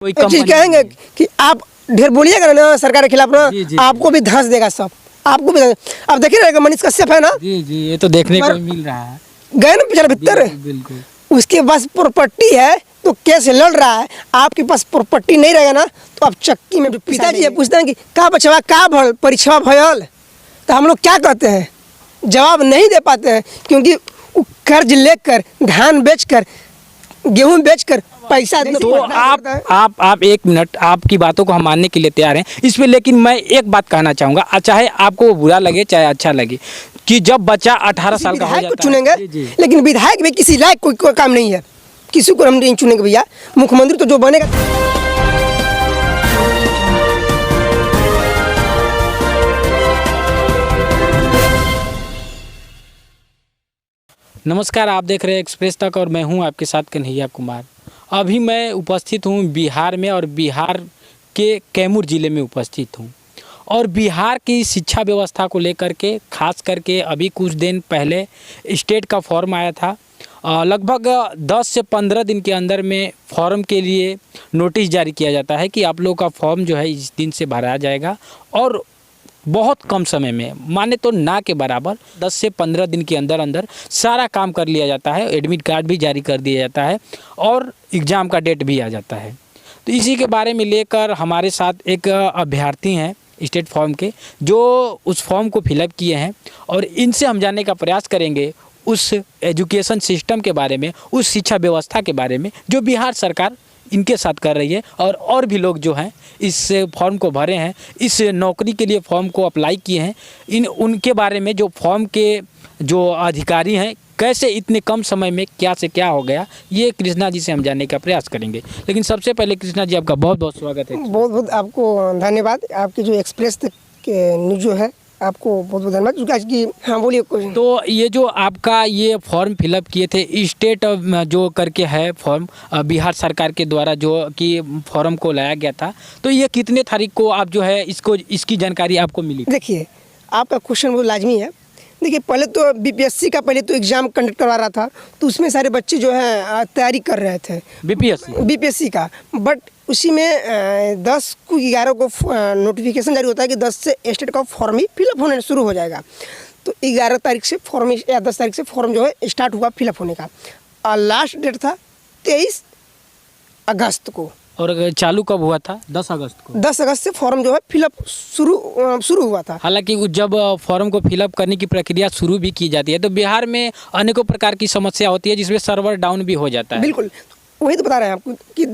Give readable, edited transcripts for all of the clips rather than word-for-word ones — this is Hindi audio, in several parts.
कोई एक चीज कंपनी कहेंगे कि आप ढेर बोलिएगा ना सरकार के खिलाफ ना, जी, जी, आपको भी धंस देगा सब, आपको भी अब देखिए रहेगा मनीष कश्यप है ना, जी जी ये तो देखने को पर- मिल रहा है। गए ना बेचारा भीतर, बिल्कुल बिल्कुल। उसके पास प्रॉपर्टी है तो केस लड़ रहा है, आपके पास प्रॉपर्टी नहीं रहेगा ना तो आप चक्की में पिताजी ये पूछते हैं कि का बचवा का भल परीक्षा भयल, तो हम लोग क्या कहते हैं, जवाब नहीं दे पाते हैं क्योंकि वो कर्ज लेकर धान बेचकर गेहूं बेचकर पैसा तो आप एक मिनट, आपकी बातों को हम मानने के लिए तैयार हैं इस पे, लेकिन मैं एक बात कहना चाहूँगा, चाहे आपको वो बुरा लगे चाहे अच्छा लगे, कि जब बच्चा 18 साल का हो विधायक को जाता चुनेंगे, है। जी, जी। लेकिन विधायक भी किसी लायक कोई काम नहीं है, किसी को हम नहीं चुनेंगे भैया, मुख्यमंत्री तो जो बनेगा। नमस्कार, आप देख रहे हैं एक्सप्रेस तक और मैं हूं आपके साथ कन्हैया कुमार। अभी मैं उपस्थित हूं बिहार में और बिहार के कैमूर ज़िले में उपस्थित हूं और बिहार की शिक्षा व्यवस्था को लेकर के खास करके अभी कुछ दिन पहले स्टेट का फॉर्म आया था। लगभग 10 से 15 दिन के अंदर में फॉर्म के लिए नोटिस जारी किया जाता है कि आप लोगों का फॉर्म जो है इस दिन से भरा जाएगा और बहुत कम समय में, माने तो ना के बराबर 10 से 15 दिन के अंदर अंदर सारा काम कर लिया जाता है, एडमिट कार्ड भी जारी कर दिया जाता है और एग्ज़ाम का डेट भी आ जाता है। तो इसी के बारे में लेकर हमारे साथ एक अभ्यर्थी हैं स्टेट फॉर्म के, जो उस फॉर्म को फिलअप किए हैं और इनसे हम जानने का प्रयास करेंगे उस एजुकेशन सिस्टम के बारे में, उस शिक्षा व्यवस्था के बारे में जो बिहार सरकार इनके साथ कर रही है और भी लोग जो हैं इस फॉर्म को भरे हैं, इस नौकरी के लिए फॉर्म को अप्लाई किए हैं, उनके बारे में, जो फॉर्म के जो अधिकारी हैं कैसे इतने कम समय में क्या से क्या हो गया, ये कृष्णा जी से हम जानने का प्रयास करेंगे। लेकिन सबसे पहले कृष्णा जी आपका बहुत बहुत स्वागत है। बहुत बहुत आपको धन्यवाद, आपकी जो एक्सप्रेस के न्यूज़ जो है आपको बहुत बहुत धन्यवाद क्योंकि आज की, हाँ बोलिए। तो ये जो आपका ये फॉर्म फिलअप किए थे स्टेट जो करके है फॉर्म बिहार सरकार के द्वारा जो कि फॉर्म को लाया गया था, तो ये कितने तारीख को आप जो है इसकी जानकारी आपको मिली? देखिए आपका क्वेश्चन वो लाजमी है। देखिए पहले तो बीपीएससी का पहले तो एग्ज़ाम कंडक्ट करवा रहा था, तो उसमें सारे बच्चे जो है तैयारी कर रहे थे बीपीएससी का, बट उसी में 10 को 11 को नोटिफिकेशन जारी होता है कि 10 से स्टेट का फॉर्म ही फिलअप होने शुरू हो जाएगा। तो 11 तारीख से फॉर्म या 10 तारीख से फॉर्म जो है स्टार्ट हुआ फिलअप होने का, और लास्ट डेट था 23 अगस्त को। और चालू कब हुआ था? 10 अगस्त को। 10 अगस्त से फॉर्म जो है फिलअप शुरू हुआ था। हालांकि जब फॉर्म को फिलअप करने की प्रक्रिया शुरू भी की जाती है तो बिहार में अनेकों प्रकार की समस्या होती है जिसमें सर्वर डाउन भी हो जाता है। बिल्कुल, वही तो बता रहे हैं आपको कि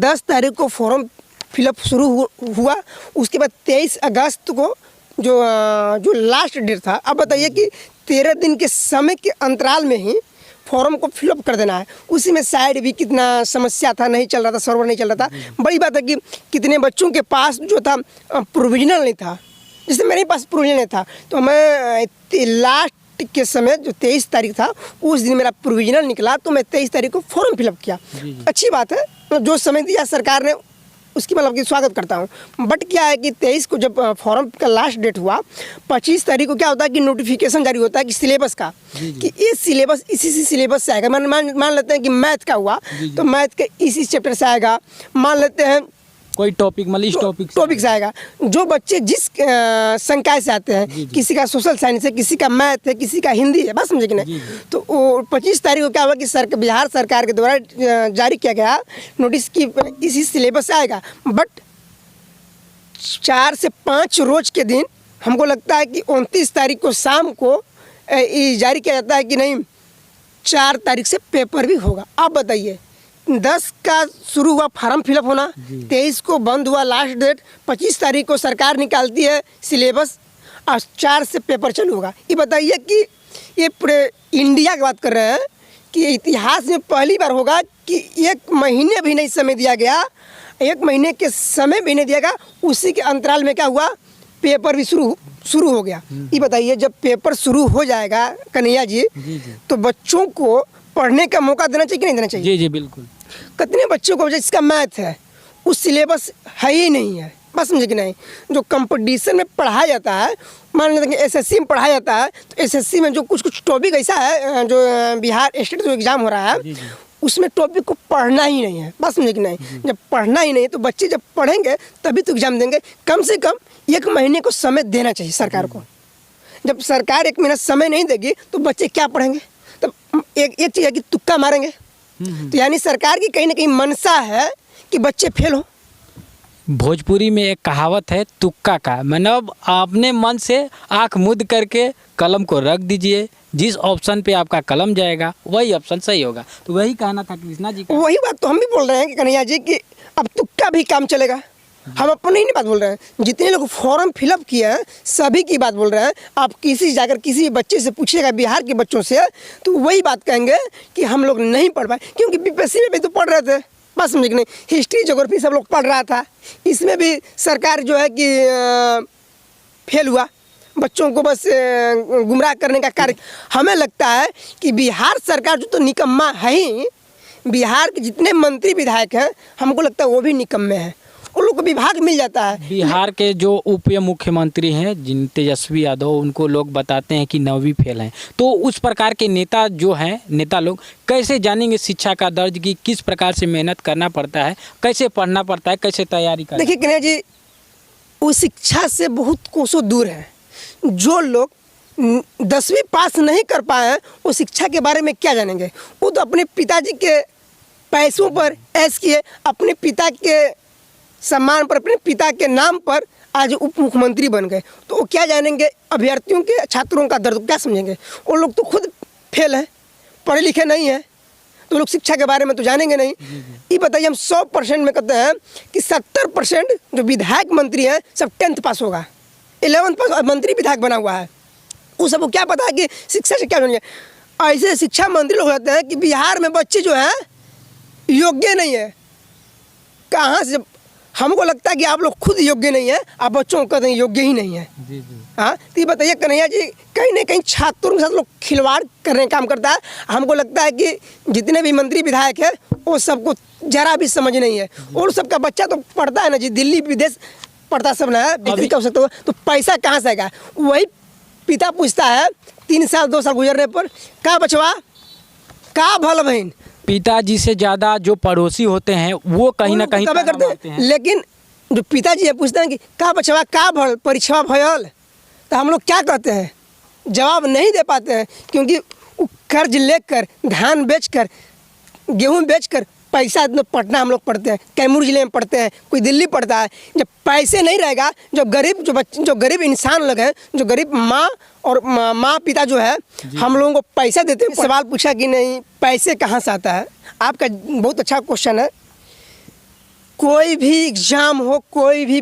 10 तारीख को फॉर्म फिलअप शुरू हुआ, उसके बाद 23 अगस्त को जो लास्ट डेट था। अब बताइए कि 13 दिन के समय के अंतराल में ही फॉर्म को फिलअप कर देना है। उसी में शायद भी कितना समस्या था, नहीं चल रहा था, सर्वर नहीं चल रहा था। बड़ी बात है कि कितने बच्चों के पास जो था प्रोविजनल नहीं था, जैसे मेरे पास प्रोविजनल नहीं था, तो मैं लास्ट के समय जो 23 तारीख था उस दिन मेरा प्रोविजनल निकला, तो मैं 23 तारीख को फॉर्म फिलअप किया। अच्छी बात है, जो समय दिया सरकार ने उसकी मतलब कि स्वागत करता हूँ। बट क्या है कि 23 को जब फॉर्म का लास्ट डेट हुआ, 25 तारीख को क्या होता है कि नोटिफिकेशन जारी होता है कि सिलेबस का, कि ये सिलेबस इसी सिलेबस से आएगा। मान लेते हैं कि मैथ का हुआ, तो मैथ के इसी चैप्टर से आएगा। मान लेते हैं कोई टॉपिक, मतलब इस टॉपिक से आएगा। जो बच्चे जिस संकाय से आते हैं, किसी का सोशल साइंस है, किसी का मैथ है, किसी का हिंदी है, बस समझे कि नहीं। तो 25 तारीख को क्या हुआ कि बिहार सरकार के द्वारा जारी किया गया नोटिस की इसी सिलेबस से आएगा। बट 4 से 5 रोज के दिन हमको लगता है कि 29 तारीख को शाम को जारी किया जाता है कि नहीं 4 तारीख से पेपर भी होगा। आप बताइए, 10 का शुरू हुआ फॉर्म फिलअप होना, 23 को बंद हुआ लास्ट डेट, 25 तारीख को सरकार निकालती है सिलेबस और 4 से पेपर चालू होगा। ये बताइए कि ये पूरे इंडिया की बात कर रहे हैं कि इतिहास में पहली बार होगा कि 1 महीने भी नहीं समय दिया गया, 1 महीने के समय भी नहीं दिया गया, उसी के अंतराल में क्या हुआ, पेपर भी शुरू हो गया। ये बताइए जब पेपर शुरू हो जाएगा कन्हैया जी, तो बच्चों को पढ़ने का मौका देना चाहिए कि नहीं देना चाहिए? जी जी बिल्कुल। कितने बच्चों को जिसका मैथ है उस सिलेबस है ही नहीं है, बस समझे कि नहीं। जो कंपटीशन में पढ़ाया जाता है, मान लेते हैं कि एसएससी में पढ़ाया जाता है, तो एसएससी में जो कुछ टॉपिक ऐसा है, जो बिहार स्टेट जो एग्ज़ाम हो रहा है उसमें टॉपिक को पढ़ना ही नहीं है, बस समझे कि नहीं। जब पढ़ना ही नहीं है तो बच्चे जब पढ़ेंगे तभी तो एग्जाम देंगे। कम से कम 1 महीने को समय देना चाहिए सरकार को। जब सरकार 1 महीना समय नहीं देगी तो बच्चे क्या पढ़ेंगे? तब एक चीज़ है कि तुक्का मारेंगे। तो यानी सरकार की कहीं ना कहीं मनसा है कि बच्चे फेल हो। भोजपुरी में एक कहावत है तुक्का का, मतलब अपने मन से आंख मूंद करके कलम को रख दीजिए, जिस ऑप्शन पे आपका कलम जाएगा वही ऑप्शन सही होगा। तो वही कहना था कृष्णा जी का। वही बात तो हम भी बोल रहे हैं कि कन्हैया जी कि अब तुक्का भी काम चलेगा। हम अपनी ही नहीं बात बोल रहे हैं, जितने लोग फॉर्म फिलअप किए हैं सभी की बात बोल रहे हैं। आप जाकर किसी बच्चे से पूछिएगा बिहार के बच्चों से तो वही बात कहेंगे कि हम लोग नहीं पढ़ पाए, क्योंकि बीपीएससी में भी तो पढ़ रहे थे, बस समझे कि नहीं। हिस्ट्री ज्योग्राफी सब लोग पढ़ रहा था, इसमें भी सरकार जो है कि फेल हुआ, बच्चों को बस गुमराह करने का कार्य। हमें लगता है कि बिहार सरकार जो तो निकम्मा है ही, बिहार के जितने मंत्री विधायक हैं हमको लगता है वो भी निकम्मे हैं। उन लोग को विभाग मिल जाता है। बिहार के जो उप मुख्यमंत्री हैं जिन तेजस्वी यादव, उनको लोग बताते हैं कि 9वीं फेल हैं। तो उस प्रकार के नेता जो हैं, नेता लोग कैसे जानेंगे शिक्षा का दर्ज की किस प्रकार से मेहनत करना पड़ता है, कैसे पढ़ना पड़ता है, कैसे तैयारी करना? देखिए कन्हैया जी, वो शिक्षा से बहुत कोसों दूर है। जो लोग 10वीं पास नहीं कर पाए हैं वो शिक्षा के बारे में क्या जानेंगे? वो तो अपने पिताजी के पैसों पर ऐश किए, अपने पिता के सम्मान पर, अपने पिता के नाम पर आज उप मुख्यमंत्री बन गए। तो वो क्या जानेंगे अभ्यर्थियों के, छात्रों का दर्द, क्या समझेंगे? वो लोग तो खुद फेल हैं, पढ़े लिखे नहीं हैं, तो लोग शिक्षा के बारे में तो जानेंगे नहीं। ये बताइए, हम 100% में कहते हैं कि 70% जो विधायक मंत्री हैं सब 10th पास होगा, 11th पास मंत्री विधायक बना हुआ है। वो सबको क्या पता है कि शिक्षा से क्या जानेंगे? ऐसे शिक्षा मंत्री लोग रहते हैं कि बिहार में बच्चे जो हैं योग्य नहीं है। कहाँ से? हमको लगता है कि आप लोग खुद योग्य नहीं है, आप बच्चों को कहते हैं योग्य ही नहीं है। हाँ, तो ये बताइए कन्हैया जी, कहीं ना कहीं छात्रों के साथ लोग खिलवाड़ करने का काम करता है। हमको लगता है कि जितने भी मंत्री विधायक है वो सबको जरा भी समझ नहीं है। और सबका बच्चा तो पढ़ता है ना जी, दिल्ली विदेश पढ़ता सब ना है, बिक्री कर सकते हो, तो पैसा कहाँ से आएगा? वही पिता पूछता है 3 साल 2 साल गुजरने पर, का बचवा, का भल बहन। पिताजी से ज़्यादा जो पड़ोसी होते हैं वो कहीं ना कहीं करते हैं। लेकिन जो पिताजी है पूछते हैं कि का बचवा, का भल परीक्षा भयल, तो हम लोग क्या कहते हैं? जवाब नहीं दे पाते हैं, क्योंकि वो कर्ज लेकर, धान बेचकर, गेहूं बेचकर पैसा पटना हम लोग पढ़ते हैं, कैमूर जिले में पढ़ते हैं, कोई दिल्ली पढ़ता है। जब पैसे नहीं रहेगा, जो गरीब इंसान लोग हैं, जो गरीब माँ और माँ पिता जो है हम लोगों को पैसा देते हैं। सवाल पूछा कि नहीं पैसे कहाँ से आता है? आपका बहुत अच्छा क्वेश्चन है। कोई भी एग्जाम हो, कोई भी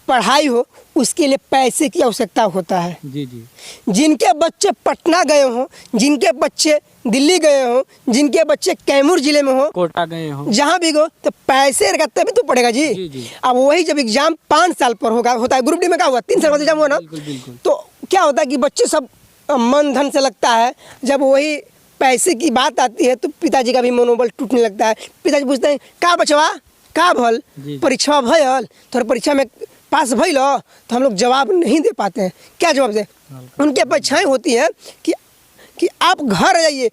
पढ़ाई हो, उसके लिए पैसे की आवश्यकता होता है। जी जी। जिनके बच्चे पटना गए हों, जिनके बच्चे दिल्ली गए हों, जिनके बच्चे कैमूर जिले में हो, कोटा गए हों, जहाँ भी गो, तो पैसे रहेगा तभी तो पड़ेगा जी। जी। अब वही जब एग्जाम 5 साल पर होता है, ग्रुप डी में क्या हुआ 3 साल बाद एग्जाम हुआ ना, तो क्या होता है कि बच्चे सब मन धन से लगता है। जब वही पैसे की बात आती है तो पिताजी का भी मनोबल टूटने लगता है। पिताजी पूछते हैं का बचवा, का भल परीक्षा भयल, थोड़ा परीक्षा में पास भइल, तो हम लोग जवाब नहीं दे पाते हैं। क्या जवाब दे? उनकी अपेक्षाएं होती है कि आप घर आइए,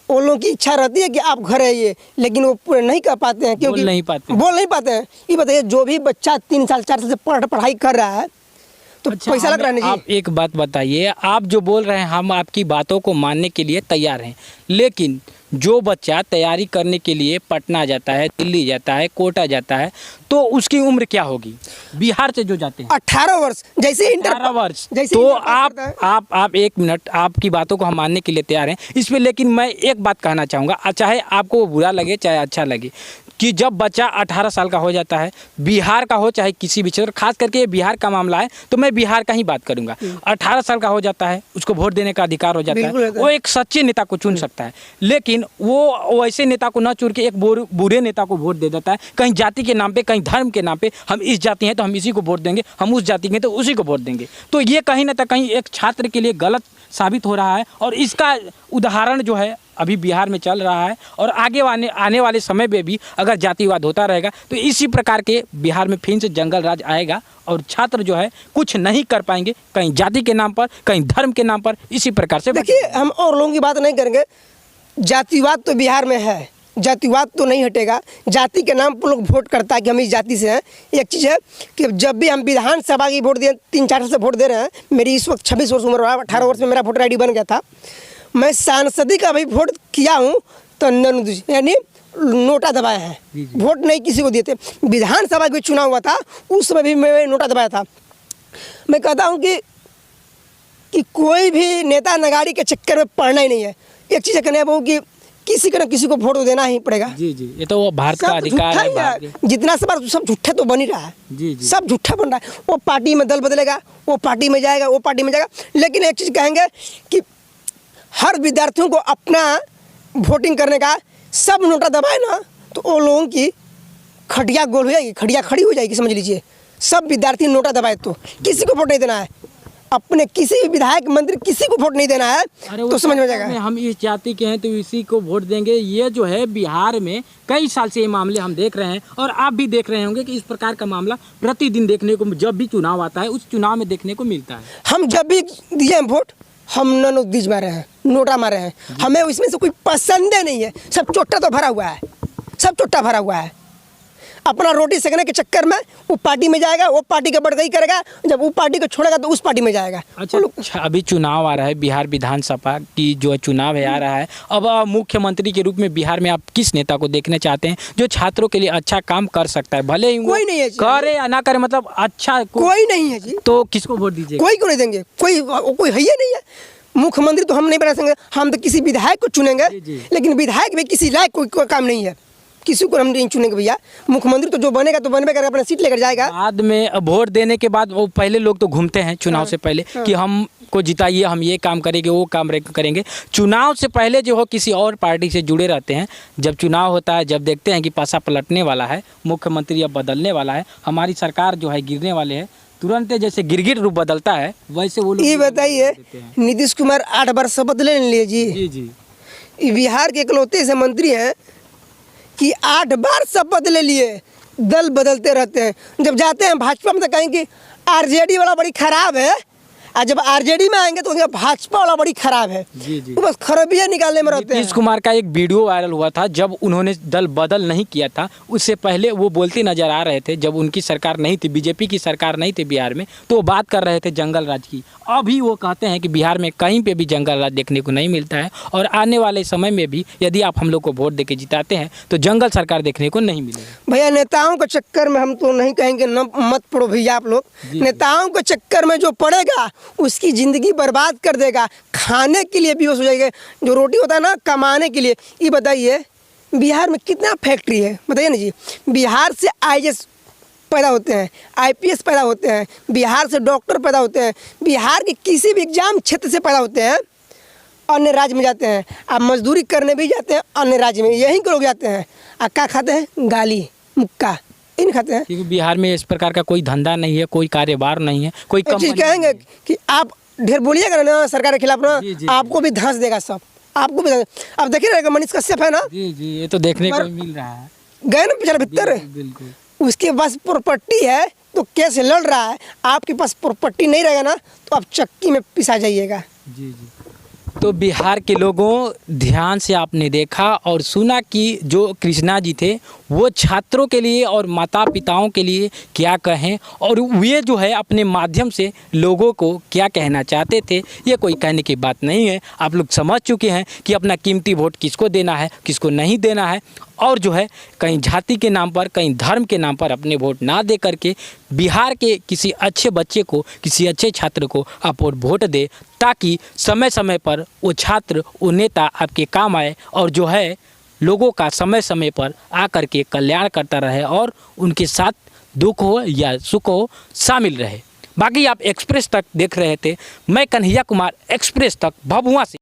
उन लोगों की इच्छा रहती है कि आप घर आइए, लेकिन वो पूरे नहीं कर पाते हैं, क्योंकि बोल नहीं पाते हैं। ये बताइए, जो भी बच्चा 3 साल 4 साल से पढ़ाई कर रहा है तो अच्छा, पैसा लग रहा है ना जी। आप एक बात बताइए, आप जो बोल रहे हैं हम आपकी बातों को मानने के लिए तैयार हैं, लेकिन जो बच्चा तैयारी करने के लिए पटना जाता है, दिल्ली जाता है, कोटा जाता है, तो उसकी उम्र क्या होगी? बिहार से जो जाते हैं 18 वर्ष, जैसे 18 वर्ष। तो आप 1 मिनट, आपकी बातों को हम मानने के लिए तैयार हैं इस पर, लेकिन मैं एक बात कहना चाहूँगा, चाहे आपको बुरा लगे चाहे अच्छा लगे, कि जब बच्चा 18 साल का हो जाता है, बिहार का हो चाहे किसी भी क्षेत्र, खास करके ये बिहार का मामला है तो मैं बिहार का ही बात करूंगा। 18 साल का हो जाता है, उसको वोट देने का अधिकार हो जाता है, वो एक सच्चे नेता को चुन सकता है, लेकिन वो वैसे नेता को ना चुन के एक बुरे नेता को वोट दे देता है। कहीं जाति के नाम पे, कहीं धर्म के नाम पे, हम इस जाति हैं तो हम इसी को वोट देंगे, हम उस जाति के तो उसी को वोट देंगे। तो ये कहीं ना कहीं एक छात्र के लिए गलत साबित हो रहा है, और इसका उदाहरण जो है अभी बिहार में चल रहा है, और आने वाले समय में भी अगर जातिवाद होता रहेगा तो इसी प्रकार के बिहार में फिर से जंगल राज आएगा, और छात्र जो है कुछ नहीं कर पाएंगे, कहीं जाति के नाम पर, कहीं धर्म के नाम पर, इसी प्रकार से। देखिए, हम और लोगों की बात नहीं करेंगे, जातिवाद तो बिहार में है, जातिवाद तो नहीं हटेगा। जाति के नाम पर लोग वोट करता है कि हम इस जाति से हैं। एक चीज़ है कि जब भी हम विधानसभा की वोट दिए, 3-4 साल से वोट दे रहे हैं। मेरी इस वक्त 26 वर्ष उम्र है, 18 वर्ष में मेरा वोटर ID बन गया था। मैं सांसदी का भी वोट किया हूँ तो यानी नोटा दबाया है, वोट नहीं किसी को दिए थे। विधानसभा का भी चुनाव हुआ था, उस समय भी मैं नोटा दबाया था। मैं कहता हूँ कि कोई भी नेता नगाड़ी के चक्कर में पड़ना ही नहीं है। एक चीज़ कहना है वो कि किसी का ना किसी को वोट तो देना ही पड़ेगा। जी जी, ये तो भारत का अधिकार है। जितना सब झूठा तो बन ही रहा है। जी जी, सब झूठा बन रहा है। वो पार्टी में दल बदलेगा, वो पार्टी में जाएगा, वो पार्टी में जाएगा। लेकिन एक चीज़ कहेंगे कि हर विद्यार्थियों को अपना वोटिंग करने का, सब नोटा दबाए ना तो वो लोगों की खटिया गोल हो जाएगी, खटिया खड़ी हो जाएगी, समझ लीजिए। सब विद्यार्थी नोटा दबाए तो किसी को वोट नहीं देना है, अपने किसी भी विधायक मंत्री किसी को वोट नहीं देना है, तो समझ में जाएगा हम इस जाति के हैं तो इसी को वोट देंगे। ये जो है बिहार में कई साल से ये मामले हम देख रहे हैं और आप भी देख रहे होंगे कि इस प्रकार का मामला प्रतिदिन देखने को, जब भी चुनाव आता है उस चुनाव में देखने को मिलता है। हम जब भी दिए हैं वोट, हम नोटिस मारे हैं, नोटा मारे हैं। हमें इसमें से कोई पसंद नहीं है। सब चोट्टा तो भरा हुआ है, सब चोट्टा भरा हुआ है। अपना रोटी सेकने के चक्कर में वो पार्टी में जाएगा, वो पार्टी का बढ़गई करेगा, जब वो पार्टी को छोड़ेगा तो उस पार्टी में जाएगा। अच्छा, अभी चुनाव आ रहा है, बिहार विधानसभा की जो चुनाव है आ रहा है। अब मुख्यमंत्री के रूप में बिहार में आप किस नेता को देखना चाहते हैं जो छात्रों के लिए अच्छा काम कर सकता है? भले ही कोई नहीं है, करे या ना करे, मतलब अच्छा कोई नहीं है जी। तो किसको वोट दीजिए? कोई को नहीं देंगे, कोई है ही नहीं है। मुख्यमंत्री तो हम नहीं बना सकेंगे, हम तो किसी विधायक को चुनेंगे। लेकिन विधायक में किसी लायक कोई काम नहीं है, किसी को हम नहीं चुनेंगे भैया। मुख्यमंत्री तो जो बनेगा तो बनबे करेगा, अपना सीट लेकर जाएगा। बाद में वोट देने के बाद वो पहले लोग तो घूमते हैं चुनाव से पहले कि हम को जिताइए, हम ये काम करेंगे, वो काम करेंगे। चुनाव से पहले जो हो किसी और पार्टी से जुड़े रहते हैं। जब चुनाव होता है, जब देखते हैं कि पासा पलटने वाला है, मुख्यमंत्री अब बदलने वाला है, हमारी सरकार जो है गिरने वाले है, तुरंत जैसे गिरगिट रूप बदलता है वैसे वो लोग। ये बताइए, नीतीश कुमार 8 बार शपथ ले लिए जी। जी जी, बिहार के इकलौते ऐसे मंत्री हैं कि 8 बार शपथ ले लिए, दल बदलते रहते हैं। जब जाते हैं भाजपा में तो कहेंगे RJD वाला बड़ी खराब है, और जब RJD में आएंगे तो भाजपा वाला बड़ी खराब है। जी जी, तो बस खराबियाँ निकालने में रहते हैं। नीतीश कुमार का एक वीडियो वायरल हुआ था जब उन्होंने दल बदल नहीं किया था। उससे पहले वो बोलते नजर आ रहे थे, जब उनकी सरकार नहीं थी, बीजेपी की सरकार नहीं थी बिहार में, तो वो बात कर रहे थे जंगल राज की। अभी वो कहते हैं कि बिहार में कहीं पे भी जंगल राज देखने को नहीं मिलता है और आने वाले समय में भी यदि आप हम लोग को वोट देके जिताते हैं तो जंगल सरकार देखने को नहीं मिलेगा। भैया नेताओं के चक्कर में हम तो नहीं कहेंगे मत पड़ो भैया आप लोग। नेताओं के चक्कर में जो पड़ेगा उसकी ज़िंदगी बर्बाद कर देगा। खाने के लिए भी हो जाएगा, जो रोटी होता है ना कमाने के लिए। ये बताइए बिहार में कितना फैक्ट्री है, बताइए ना जी। बिहार से IAS पैदा होते हैं, IPS पैदा होते हैं, बिहार से डॉक्टर पैदा होते हैं, बिहार के किसी भी एग्जाम क्षेत्र से पैदा होते हैं, अन्य राज्य में जाते हैं। आप मजदूरी करने भी जाते हैं अन्य राज्य में, यहीं के लोग जाते हैं। आप क्या खाते हैं? गाली मुक्का इन खाते हैं। क्योंकि बिहार में इस प्रकार का कोई धंधा नहीं है, कोई कारोबार नहीं है, कोई चीज़ कहेंगे कि आप ढेर बोलिएगा ना सरकार के खिलाफ ना, आपको भी धंस देगा सब, आपको भी। अब देखिए रहेगा मनीष कश्यप है ना जी जी, ये तो देखने को मिल रहा है, गए ना बेचारा भीतर, बिल्कुल। उसके पास प्रॉपर्टी है तो केस लड़ रहा है। आपके पास प्रॉपर्टी नहीं रहेगा ना तो आप चक्की में पिसा जाइएगा। जी जी, तो बिहार के लोगों, ध्यान से आपने देखा और सुना कि जो कृष्णा जी थे वो छात्रों के लिए और माता पिताओं के लिए क्या कहें, और वे जो है अपने माध्यम से लोगों को क्या कहना चाहते थे। ये कोई कहने की बात नहीं है, आप लोग समझ चुके हैं कि अपना कीमती वोट किसको देना है, किसको नहीं देना है। और जो है कहीं जाति के नाम पर, कहीं धर्म के नाम पर अपने वोट ना दे करके बिहार के किसी अच्छे बच्चे को, किसी अच्छे छात्र को आप वोट दे, ताकि समय समय पर वो छात्र, वो नेता आपके काम आए और जो है लोगों का समय समय पर आकर के कल्याण करता रहे और उनके साथ दुख हो या सुख हो शामिल रहे। बाकी आप एक्सप्रेस तक देख रहे थे, मैं कन्हैया कुमार, एक्सप्रेस तक भभुआ से।